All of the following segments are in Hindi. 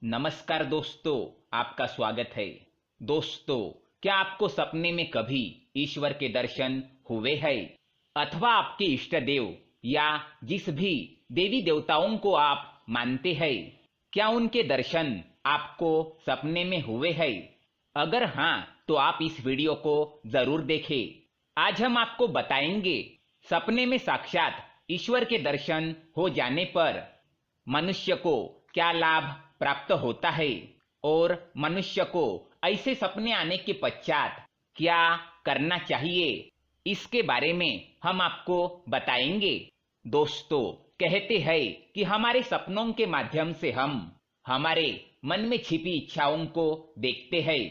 नमस्कार दोस्तों, आपका स्वागत है। दोस्तों, क्या आपको सपने में कभी ईश्वर के दर्शन हुए हैं? अथवा आपके इष्ट देव या जिस भी देवी देवताओं को आप मानते हैं, क्या उनके दर्शन आपको सपने में हुए हैं? अगर हाँ, तो आप इस वीडियो को जरूर देखें। आज हम आपको बताएंगे सपने में साक्षात ईश्वर के दर्शन हो जाने पर मनुष्य को क्या लाभ प्राप्त होता है और मनुष्य को ऐसे सपने आने के पश्चात क्या करना चाहिए, इसके बारे में हम आपको बताएंगे। दोस्तों, कहते हैं कि हमारे सपनों के माध्यम से हम हमारे मन में छिपी इच्छाओं को देखते हैं।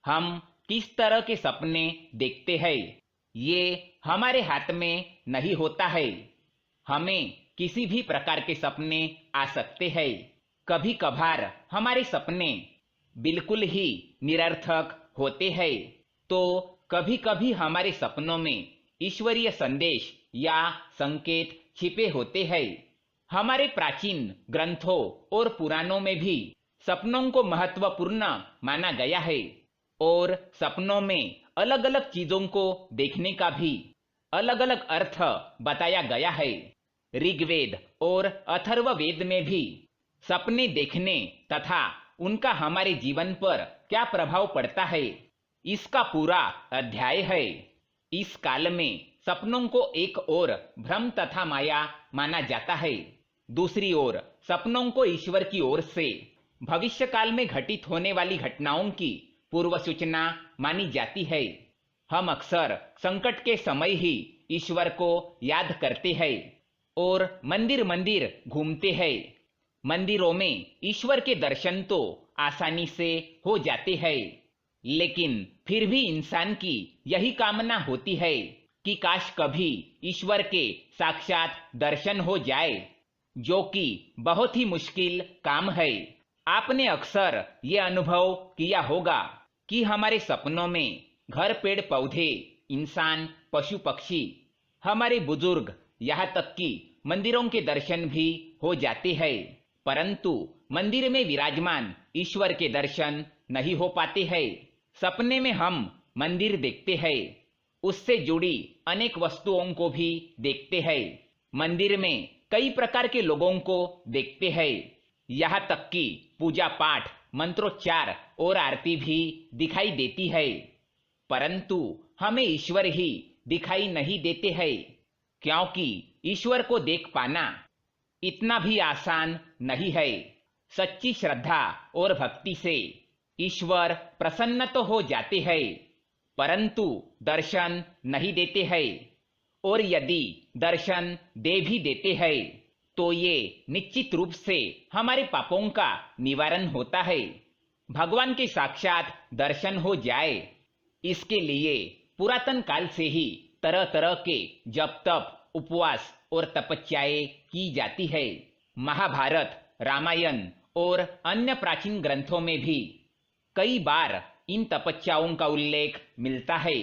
हम किस तरह के सपने देखते हैं, ये हमारे हाथ में नहीं होता है। हमें किसी भी प्रकार के सपने आ सकते हैं। कभी कभार हमारे सपने बिल्कुल ही निरर्थक होते हैं, तो कभी कभी हमारे सपनों में ईश्वरीय संदेश या संकेत छिपे होते हैं। हमारे प्राचीन ग्रंथों और पुराणों में भी सपनों को महत्वपूर्ण माना गया है और सपनों में अलग अलग चीजों को देखने का भी अलग अलग अर्थ बताया गया है। ऋग्वेद और अथर्ववेद में भी सपने देखने तथा उनका हमारे जीवन पर क्या प्रभाव पड़ता है, इसका पूरा अध्याय है। इस काल में सपनों को एक ओर भ्रम तथा माया माना जाता है, दूसरी ओर सपनों को ईश्वर की ओर से भविष्य काल में घटित होने वाली घटनाओं की पूर्व सूचना मानी जाती है। हम अक्सर संकट के समय ही ईश्वर को याद करते हैं और मंदिर मंदिर घूमते हैं। मंदिरों में ईश्वर के दर्शन तो आसानी से हो जाते हैं, लेकिन फिर भी इंसान की यही कामना होती है कि काश कभी ईश्वर के साक्षात दर्शन हो जाए, जो कि बहुत ही मुश्किल काम है। आपने अक्सर ये अनुभव किया होगा कि हमारे सपनों में घर, पेड़, पौधे, इंसान, पशु, पक्षी, हमारे बुजुर्ग, यहाँ तक कि मंदिरों के दर्शन भी हो जाते हैं, परंतु मंदिर में विराजमान ईश्वर के दर्शन नहीं हो पाते हैं। सपने में हम मंदिर देखते हैं, उससे जुड़ी अनेक वस्तुओं को भी देखते हैं। मंदिर में कई प्रकार के लोगों को देखते हैं, यहाँ तक कि पूजा पाठ, मंत्रोच्चार और आरती भी दिखाई देती है, परंतु हमें ईश्वर ही दिखाई नहीं देते हैं, क्योंकि ईश्वर को देख पाना इतना भी आसान नहीं है। सच्ची श्रद्धा और भक्ति से ईश्वर प्रसन्न तो हो जाते हैं, परंतु दर्शन नहीं देते हैं, और यदि दर्शन दे भी देते हैं तो ये निश्चित रूप से हमारे पापों का निवारण होता है। भगवान के साक्षात दर्शन हो जाए, इसके लिए पुरातन काल से ही तरह तरह के जप तप, उपवास और तपस्याएं की जाती है। महाभारत, रामायण और अन्य प्राचीन ग्रंथों में भी कई बार इन तपस्याओं का उल्लेख मिलता है,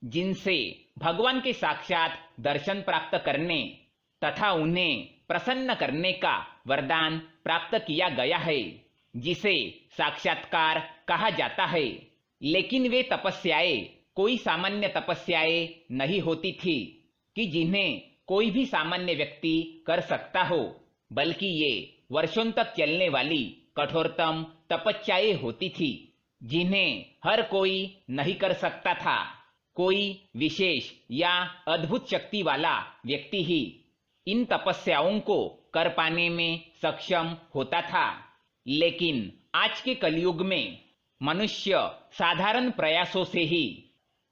जिनसे भगवान के साक्षात दर्शन प्राप्त करने तथा उन्हें प्रसन्न करने का वरदान प्राप्त किया गया है, जिसे साक्षात्कार कहा जाता है। लेकिन वे तपस्याएं कोई सामान्य तपस्याएं नहीं होती थी कि जिन्हें कोई भी सामान्य व्यक्ति कर सकता हो, बल्कि ये वर्षों तक चलने वाली कठोरतम तपस्याएं होती थी, जिन्हें हर कोई नहीं कर सकता था। कोई विशेष या अद्भुत शक्ति वाला व्यक्ति ही इन तपस्याओं को कर पाने में सक्षम होता था। लेकिन आज के कलयुग में मनुष्य साधारण प्रयासों से ही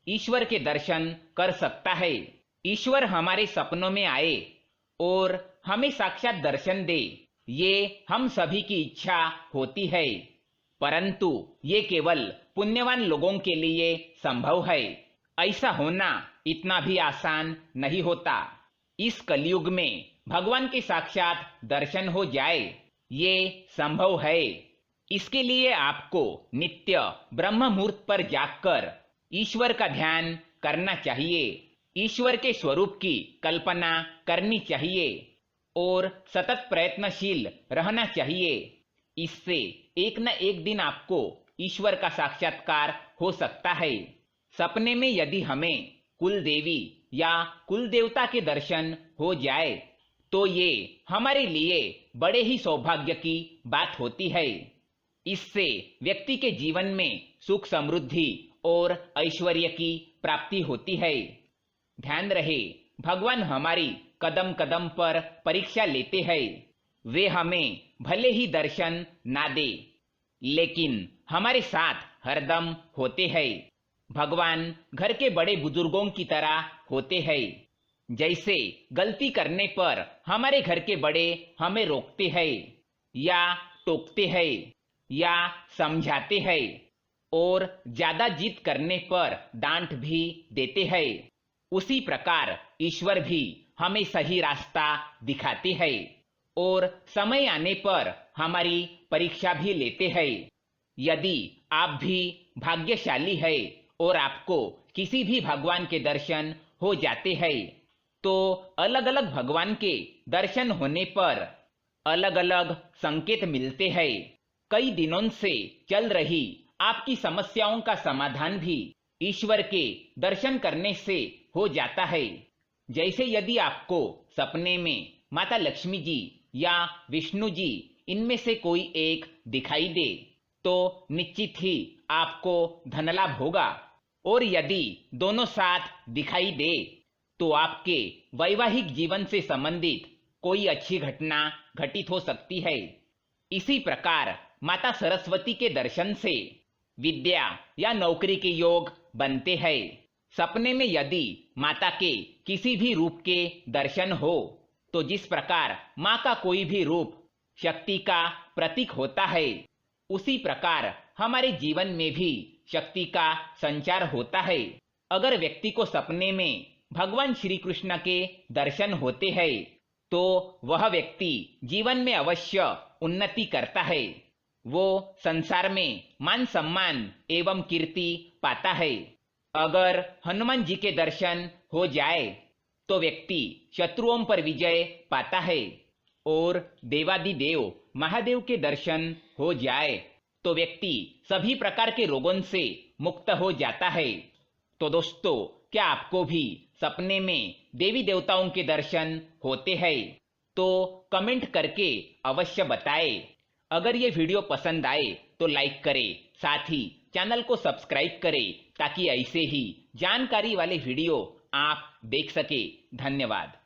ईश्वर के दर्शन कर सकता है। ईश्वर हमारे सपनों में आए और हमें साक्षात दर्शन दे, ये हम सभी की इच्छा होती है, परंतु ये केवल पुण्यवान लोगों के लिए संभव है। ऐसा होना इतना भी आसान नहीं होता। इस कलयुग में भगवान के साक्षात दर्शन हो जाए, ये संभव है। इसके लिए आपको नित्य ब्रह्म मुहूर्त पर जागकर ईश्वर का ध्यान करना चाहिए, ईश्वर के स्वरूप की कल्पना करनी चाहिए और सतत प्रयत्नशील रहना चाहिए। इससे एक न एक दिन आपको ईश्वर का साक्षात्कार हो सकता है। सपने में यदि हमें कुल देवी या कुल देवता के दर्शन हो जाए तो ये हमारे लिए बड़े ही सौभाग्य की बात होती है। इससे व्यक्ति के जीवन में सुख समृद्धि और ऐश्वर्य की प्राप्ति होती है। ध्यान रहे, भगवान हमारी कदम कदम पर परीक्षा लेते हैं। वे हमें भले ही दर्शन ना दे, लेकिन हमारे साथ हरदम होते हैं। भगवान घर के बड़े बुजुर्गों की तरह होते हैं। जैसे गलती करने पर हमारे घर के बड़े हमें रोकते हैं या टोकते हैं या समझाते हैं, और ज्यादा जिद करने पर डांट भी देते हैं, उसी प्रकार ईश्वर भी हमें सही रास्ता दिखाते हैं और समय आने पर हमारी परीक्षा भी लेते हैं। यदि आप भी भाग्यशाली है और आपको किसी भी भगवान के दर्शन हो जाते हैं, तो अलग अलग भगवान के दर्शन होने पर अलग अलग संकेत मिलते हैं। कई दिनों से चल रही आपकी समस्याओं का समाधान भी ईश्वर के दर्शन करने से हो जाता है। जैसे यदि आपको सपने में माता लक्ष्मी जी या विष्णु जी इनमें से कोई एक दिखाई दे तो निश्चित ही आपको धनलाभ होगा, और यदि दोनों साथ दिखाई दे तो आपके वैवाहिक जीवन से संबंधित कोई अच्छी घटना घटित हो सकती है। इसी प्रकार माता सरस्वती के दर्शन से विद्या या नौकरी के योग बनते हैं। सपने में यदि माता के किसी भी रूप के दर्शन हो तो जिस प्रकार माँ का कोई भी रूप शक्ति का प्रतीक होता है, उसी प्रकार हमारे जीवन में भी शक्ति का संचार होता है। अगर व्यक्ति को सपने में भगवान श्री कृष्ण के दर्शन होते हैं तो वह व्यक्ति जीवन में अवश्य उन्नति करता है। वो संसार में मान सम्मान एवं कीर्ति पाता है। अगर हनुमान जी के दर्शन हो जाए तो व्यक्ति शत्रुओं पर विजय पाता है, और देवादिदेव महादेव के दर्शन हो जाए तो व्यक्ति सभी प्रकार के रोगों से मुक्त हो जाता है। तो दोस्तों, क्या आपको भी सपने में देवी देवताओं के दर्शन होते हैं? तो कमेंट करके अवश्य बताएं। अगर ये वीडियो पसंद आए तो लाइक करें, साथ ही चैनल को सब्सक्राइब करें ताकि ऐसे ही जानकारी वाले वीडियो आप देख सके। धन्यवाद।